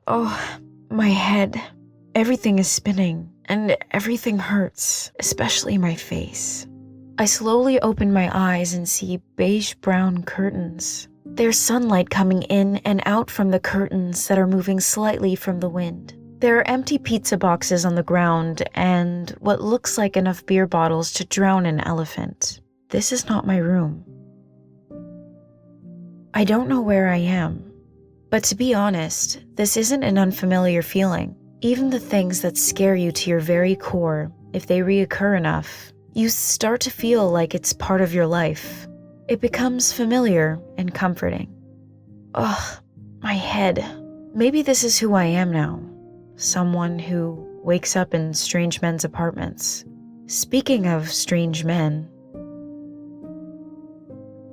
Oh, my head. Everything is spinning, and everything hurts, especially my face. I slowly open my eyes and see beige-brown curtains. There's sunlight coming in and out from the curtains that are moving slightly from the wind. There are empty pizza boxes on the ground and what looks like enough beer bottles to drown an elephant. This is not my room. I don't know where I am. But to be honest, this isn't an unfamiliar feeling. Even the things that scare you to your very core, if they reoccur enough, you start to feel like it's part of your life. It becomes familiar and comforting. Ugh, my head. Maybe this is who I am now. Someone who wakes up in strange men's apartments. Speaking of strange men,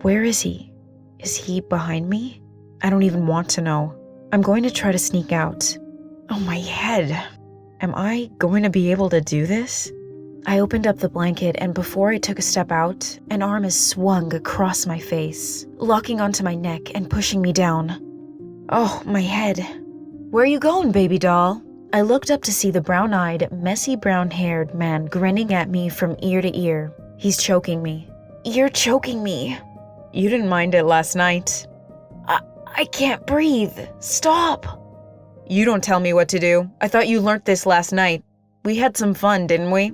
where is he? Is he behind me? I don't even want to know. I'm going to try to sneak out. Oh, my head. Am I going to be able to do this? I opened up the blanket, and before I took a step out, an arm is swung across my face, locking onto my neck and pushing me down. Oh, my head. Where are you going, baby doll? I looked up to see the brown-eyed, messy brown-haired man grinning at me from ear to ear. He's choking me. You're choking me. You didn't mind it last night. I can't breathe. Stop. You don't tell me what to do. I thought you learnt this last night. We had some fun, didn't we?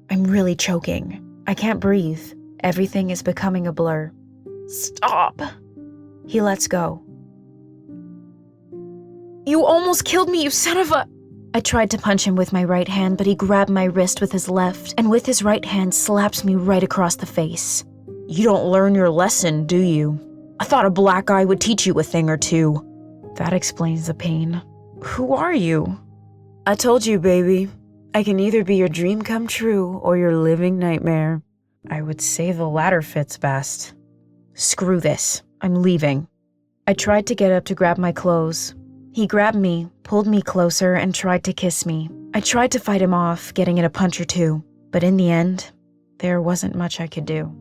I'm really choking. I can't breathe. Everything is becoming a blur. Stop. He lets go. You almost killed me, you son of a... I tried to punch him with my right hand, but he grabbed my wrist with his left, and with his right hand slaps me right across the face. You don't learn your lesson, do you? I thought a black eye would teach you a thing or two. That explains the pain. Who are you? I told you, baby. I can either be your dream come true or your living nightmare. I would say the latter fits best. Screw this. I'm leaving. I tried to get up to grab my clothes. He grabbed me, pulled me closer, and tried to kiss me. I tried to fight him off, getting in a punch or two, but in the end, there wasn't much I could do.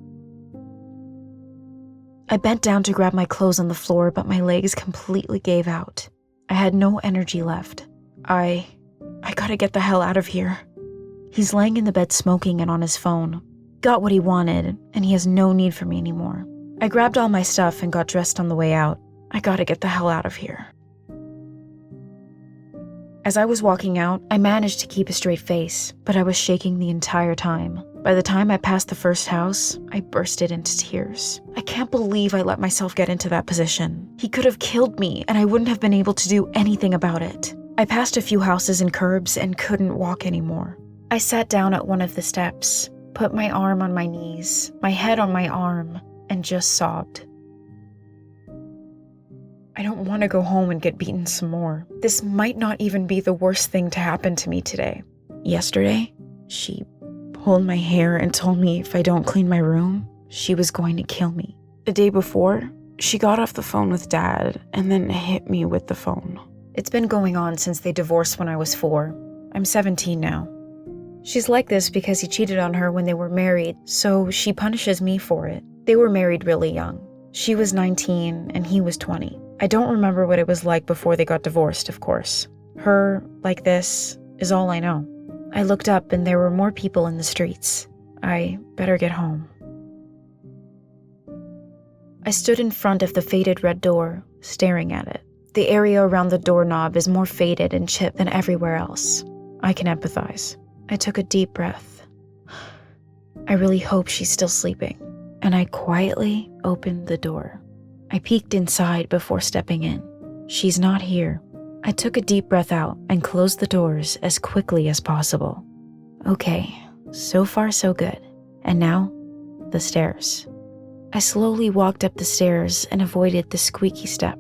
I bent down to grab my clothes on the floor, but my legs completely gave out. I had no energy left. I gotta get the hell out of here. He's laying in the bed smoking and on his phone. Got what he wanted, and he has no need for me anymore. I grabbed all my stuff and got dressed on the way out. I gotta get the hell out of here. As I was walking out, I managed to keep a straight face, but I was shaking the entire time. By the time I passed the first house, I bursted into tears. I can't believe I let myself get into that position. He could have killed me, and I wouldn't have been able to do anything about it. I passed a few houses and curbs and couldn't walk anymore. I sat down at one of the steps, put my arm on my knees, my head on my arm, and just sobbed. I don't want to go home and get beaten some more. This might not even be the worst thing to happen to me today. Yesterday, she pulled my hair and told me if I don't clean my room, she was going to kill me. The day before, she got off the phone with Dad and then hit me with the phone. It's been going on since they divorced when I was 4. I'm 17 now. She's like this because he cheated on her when they were married, so she punishes me for it. They were married really young. She was 19 and he was 20. I don't remember what it was like before they got divorced, of course. Her, like this, is all I know. I looked up and there were more people in the streets. I better get home. I stood in front of the faded red door, staring at it. The area around the doorknob is more faded and chipped than everywhere else. I can empathize. I took a deep breath. I really hope she's still sleeping. And I quietly opened the door. I peeked inside before stepping in. She's not here. I took a deep breath out and closed the doors as quickly as possible. Okay, so far so good. And now, the stairs. I slowly walked up the stairs and avoided the squeaky step.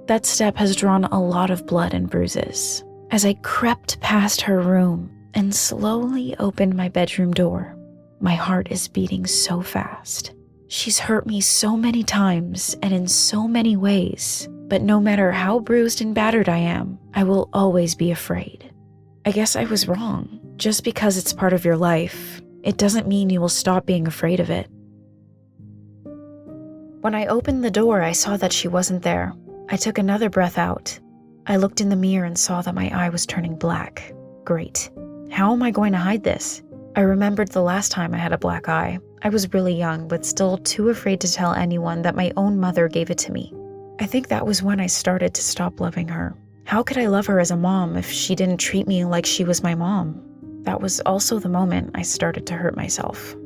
That step has drawn a lot of blood and bruises. As I crept past her room and slowly opened my bedroom door, my heart is beating so fast. She's hurt me so many times and in so many ways, but no matter how bruised and battered I am, I will always be afraid. I guess I was wrong. Just because it's part of your life, it doesn't mean you will stop being afraid of it. When I opened the door, I saw that she wasn't there. I took another breath out. I looked in the mirror and saw that my eye was turning black. Great. How am I going to hide this? I remembered the last time I had a black eye. I was really young, but still too afraid to tell anyone that my own mother gave it to me. I think that was when I started to stop loving her. How could I love her as a mom if she didn't treat me like she was my mom? That was also the moment I started to hurt myself.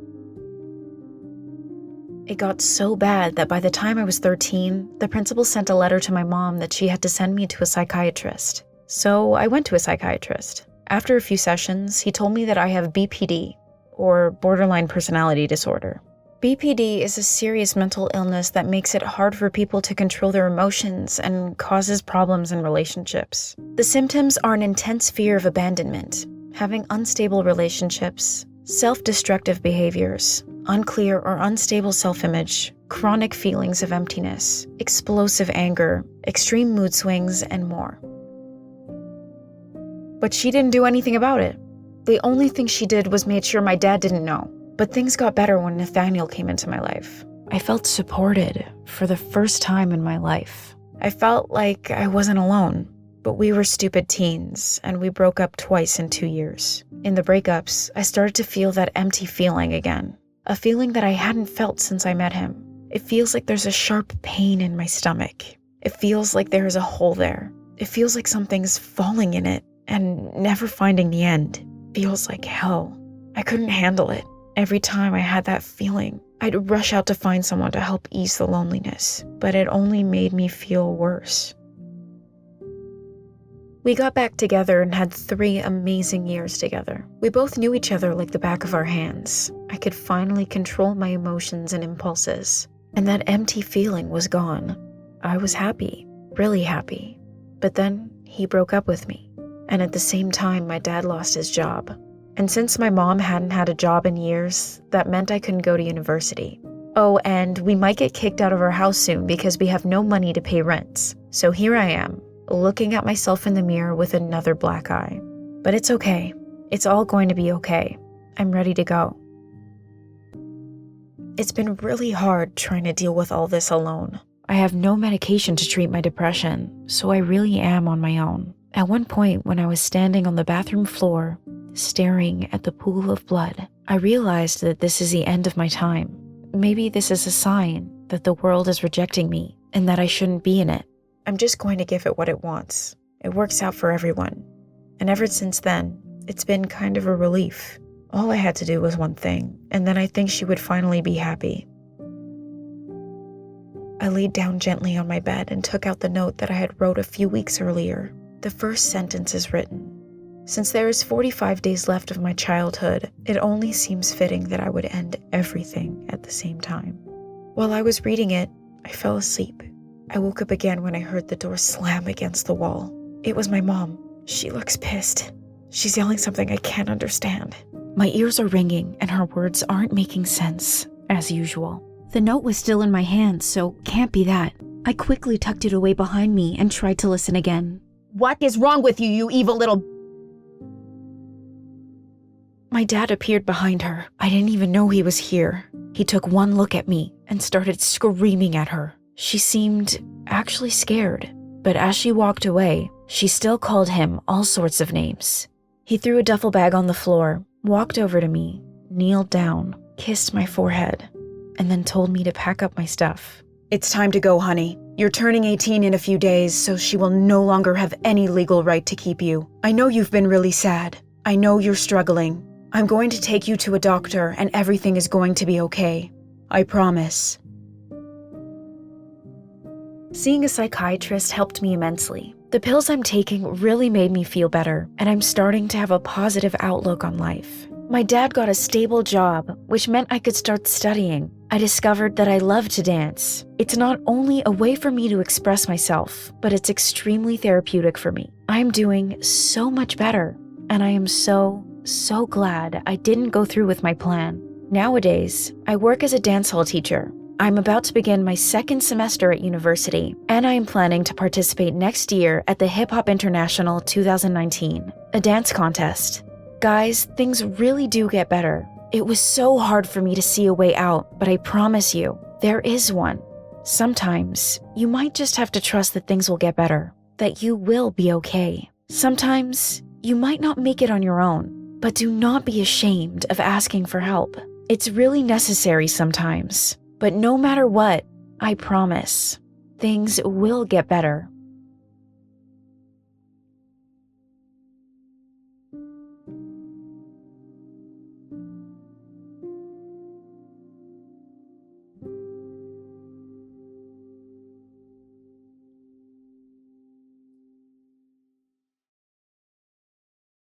It got so bad that by the time I was 13, the principal sent a letter to my mom that she had to send me to a psychiatrist. So I went to a psychiatrist. After a few sessions, he told me that I have BPD, or borderline personality disorder. BPD is a serious mental illness that makes it hard for people to control their emotions and causes problems in relationships. The symptoms are an intense fear of abandonment, having unstable relationships, self-destructive behaviors, unclear or unstable self-image, chronic feelings of emptiness, explosive anger, extreme mood swings, and more. But she didn't do anything about it. The only thing she did was made sure my dad didn't know. But things got better when Nathaniel came into my life. I felt supported for the first time in my life. I felt like I wasn't alone. But we were stupid teens, and we broke up twice in 2 years. In the breakups, I started to feel that empty feeling again. A feeling that I hadn't felt since I met him. It feels like there's a sharp pain in my stomach. It feels like there is a hole there. It feels like something's falling in it and never finding the end. Feels like hell. I couldn't handle it. Every time I had that feeling, I'd rush out to find someone to help ease the loneliness, but it only made me feel worse. We got back together and had 3 amazing years together. We both knew each other like the back of our hands. I could finally control my emotions and impulses, and that empty feeling was gone. I was happy, really happy. But then he broke up with me, and at the same time my dad lost his job. And since my mom hadn't had a job in years, that meant I couldn't go to university. Oh, and we might get kicked out of our house soon because we have no money to pay rents. So here I am, looking at myself in the mirror with another black eye. But it's okay. It's all going to be okay. I'm ready to go. It's been really hard trying to deal with all this alone. I have no medication to treat my depression, so I really am on my own. At one point, when I was standing on the bathroom floor, staring at the pool of blood, I realized that this is the end of my time. Maybe this is a sign that the world is rejecting me and that I shouldn't be in it. I'm just going to give it what it wants. It works out for everyone. And ever since then, it's been kind of a relief. All I had to do was one thing, and then I think she would finally be happy. I laid down gently on my bed and took out the note that I had wrote a few weeks earlier. The first sentence is written. Since there is 45 days left of my childhood, it only seems fitting that I would end everything at the same time. While I was reading it, I fell asleep. I woke up again when I heard the door slam against the wall. It was my mom. She looks pissed. She's yelling something I can't understand. My ears are ringing and her words aren't making sense, as usual. The note was still in my hand, so can't be that. I quickly tucked it away behind me and tried to listen again. What is wrong with you, you evil little... My dad appeared behind her. I didn't even know he was here. He took one look at me and started screaming at her. She seemed actually scared, but as she walked away, she still called him all sorts of names. He threw a duffel bag on the floor, walked over to me, kneeled down, kissed my forehead, and then told me to pack up my stuff. It's time to go, honey. You're turning 18 in a few days, so she will no longer have any legal right to keep you. I know you've been really sad. I know you're struggling. I'm going to take you to a doctor and everything is going to be okay. I promise. Seeing a psychiatrist helped me immensely. The pills I'm taking really made me feel better, and I'm starting to have a positive outlook on life. My dad got a stable job, which meant I could start studying. I discovered that I love to dance. It's not only a way for me to express myself, but it's extremely therapeutic for me. I'm doing so much better, and I am so glad I didn't go through with my plan. Nowadays, I work as a dance hall teacher. I'm about to begin my 2nd semester at university, and I am planning to participate next year at the Hip Hop International 2019, a dance contest. Guys, things really do get better. It was so hard for me to see a way out, but I promise you, there is one. Sometimes, you might just have to trust that things will get better. that you will be okay. Sometimes you might not make it on your own, but do not be ashamed of asking for help. It's really necessary sometimes. But no matter what, I promise, things will get better.